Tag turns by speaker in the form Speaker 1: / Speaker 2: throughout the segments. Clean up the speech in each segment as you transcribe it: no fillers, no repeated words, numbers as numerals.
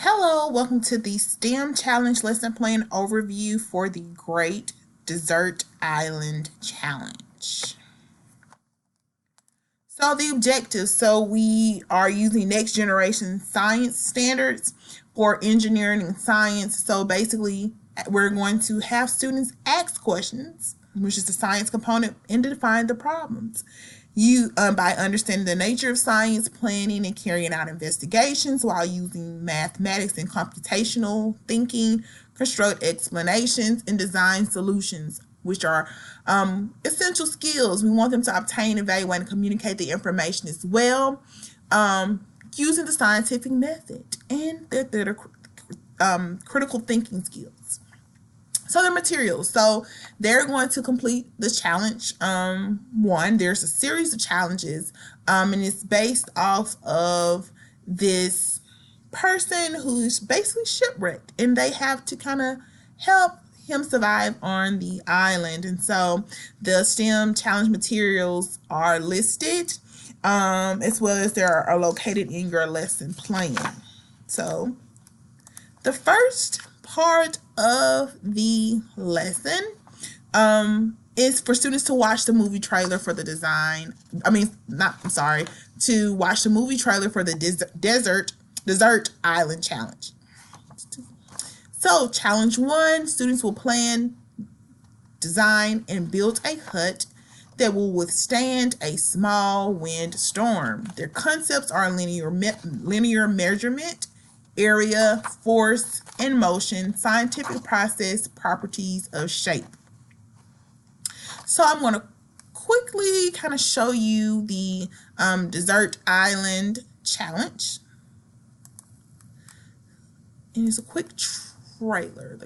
Speaker 1: Hello, welcome to the STEM Challenge lesson plan overview for the Great Desert Island Challenge. So the objectives, we are using next generation science standards for engineering and science. So basically, we're going to have students ask questions, which is the science component, and define the problems. You by understanding the nature of science, planning and carrying out investigations while using mathematics and computational thinking, construct explanations and design solutions, which are essential skills. We want them to obtain, evaluate, and communicate the information as well, using the scientific method and their critical thinking skills. So the materials. So they're going to complete the challenge. One, there's a series of challenges, and it's based off of this person who's basically shipwrecked, and they have to kind of help him survive on the island. And so the STEM challenge materials are listed, as well as they are located in your lesson plan. So the first part of the lesson is for students to watch the movie trailer for the to watch the movie trailer for the Desert Island Challenge. So challenge 1, students will plan, design, and build a hut that will withstand a small wind storm. Their concepts are linear measurement, area, force, and motion, scientific process, properties of shape. So I'm going to quickly kind of show you the Desert Island Challenge. And it's a quick trailer,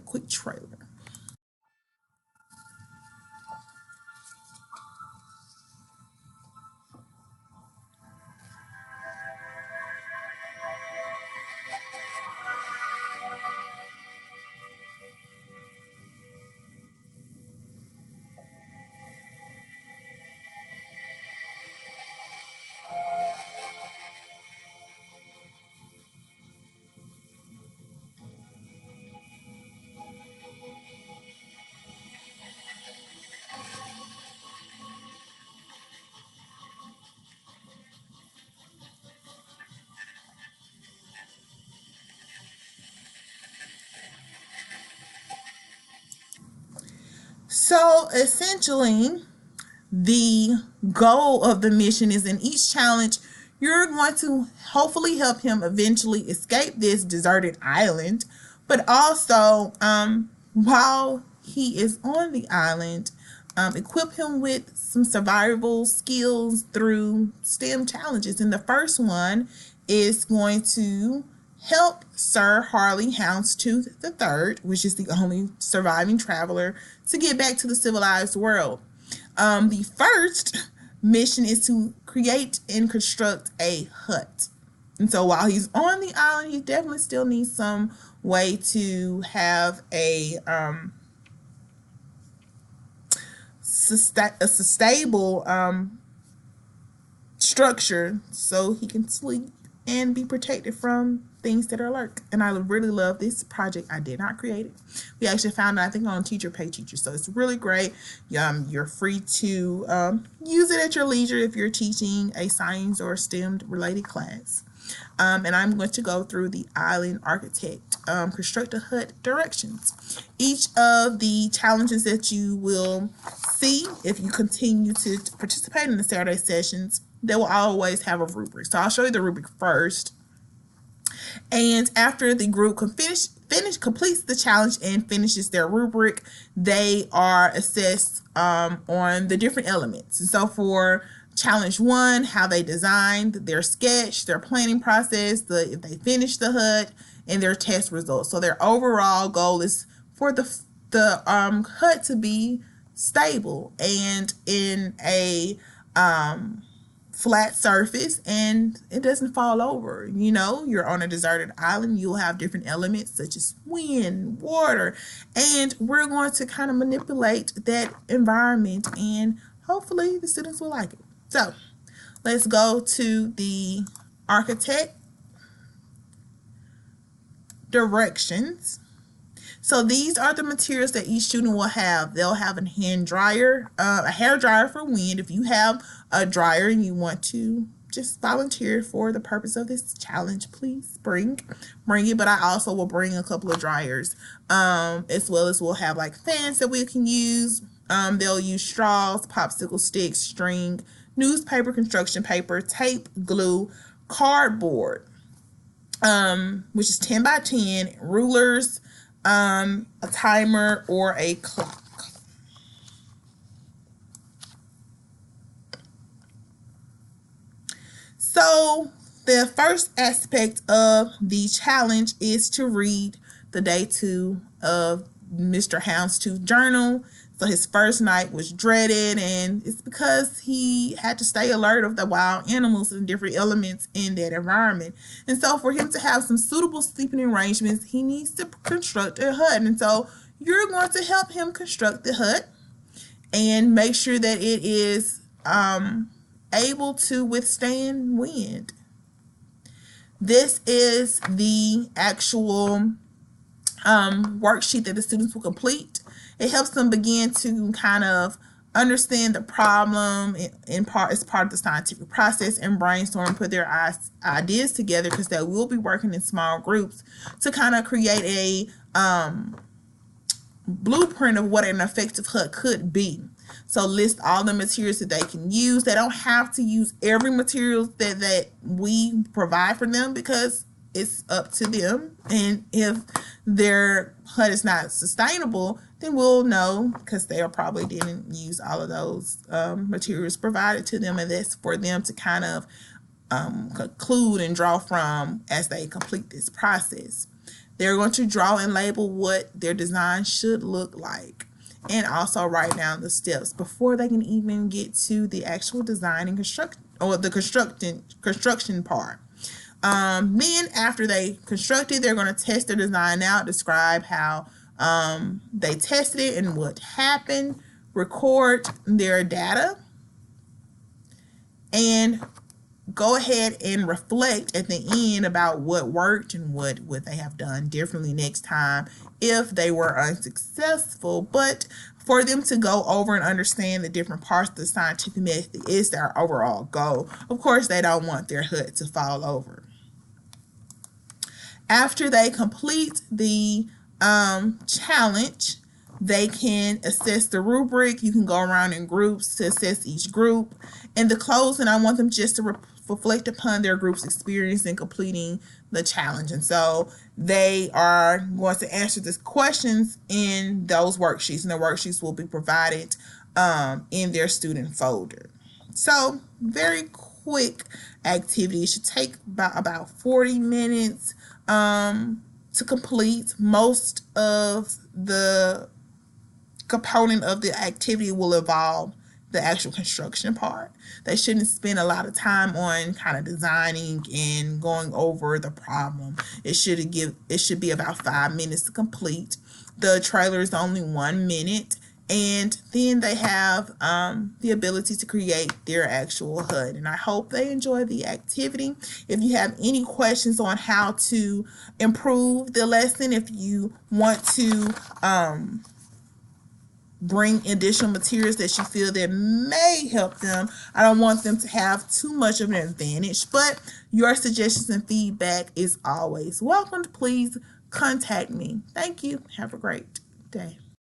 Speaker 1: So essentially, the goal of the mission is in each challenge, you're going to hopefully help him eventually escape this deserted island, but also while he is on the island, equip him with some survival skills through STEM challenges. And the first one is going to help Sir Harley Houndstooth III, which is the only surviving traveler, to get back to the civilized world. The first mission is to create and construct a hut. And so while he's on the island, he definitely still needs some way to have a stable structure so he can sleep and be protected from things that are alert. And I really love this project. I did not create it. We actually found it, I think, on Teacher Pay Teacher. So it's really great. You're free to use it at your leisure if you're teaching a science or STEM related class. And I'm going to go through the Island Architect Construct a Hut directions. Each of the challenges that you will see if you continue to participate in the Saturday sessions, they will always have a rubric. So I'll show you the rubric first. And after the group completes the challenge and finishes their rubric, they are assessed on the different elements. And so for challenge 1, how they designed their sketch, their planning process, if they finished the hut, and their test results. So their overall goal is for the hut to be stable and in a flat surface, and it doesn't fall over. You know, you're on a deserted island, you'll have different elements such as wind, water, and we're going to kind of manipulate that environment, and hopefully the students will like it. So let's go to the architect directions. So these are the materials that each student will have. They'll have a hand dryer, a hair dryer for wind. If you have a dryer and you want to just volunteer for the purpose of this challenge, please bring it. But I also will bring a couple of dryers, as well as we'll have like fans that we can use. They'll use straws, popsicle sticks, string, newspaper, construction paper, tape, glue, cardboard, which is 10 by 10, rulers, a timer, or a clock. So the first aspect of the challenge is to read the day 2 of Mr. Houndstooth journal. So his first night was dreaded, and it's because he had to stay alert of the wild animals and different elements in that environment. And so for him to have some suitable sleeping arrangements, he needs to construct a hut. And so you're going to help him construct the hut and make sure that it is able to withstand wind. This is the actual worksheet that the students will complete. It helps them begin to kind of understand the problem in part as part of the scientific process and brainstorm, put their ideas together, because they will be working in small groups to kind of create a blueprint of what an effective hut could be. So list all the materials that they can use. They don't have to use every material that we provide for them, because it's up to them. And if their hut is not sustainable, then we'll know, because they probably didn't use all of those materials provided to them, and that's for them to kind of conclude and draw from as they complete this process. They're going to draw and label what their design should look like, and also write down the steps before they can even get to the actual design and construction part. Then after they construct it, they're going to test their design out, describe how they tested it and what happened, record their data, and go ahead and reflect at the end about what worked and what they have done differently next time if they were unsuccessful. But for them to go over and understand the different parts of the scientific method is their overall goal. Of course, they don't want their hut to fall over. After they complete the challenge, they can assess the rubric. You can go around in groups to assess each group. In the closing, I want them just to reflect upon their group's experience in completing the challenge. And so they are going to answer these questions in those worksheets, and the worksheets will be provided in their student folder. So very quick activity. It should take about 40 minutes to complete. Most of the component of the activity will involve the actual construction part. They shouldn't spend a lot of time on kind of designing and going over the problem. It should be about 5 minutes to complete. The trailer is only 1 minute, and then they have the ability to create their actual hut. And I hope they enjoy the activity. If you have any questions on how to improve the lesson, if you want to bring additional materials that you feel that may help them, I don't want them to have too much of an advantage, but your suggestions and feedback is always welcomed. Please contact me. Thank you. Have a great day.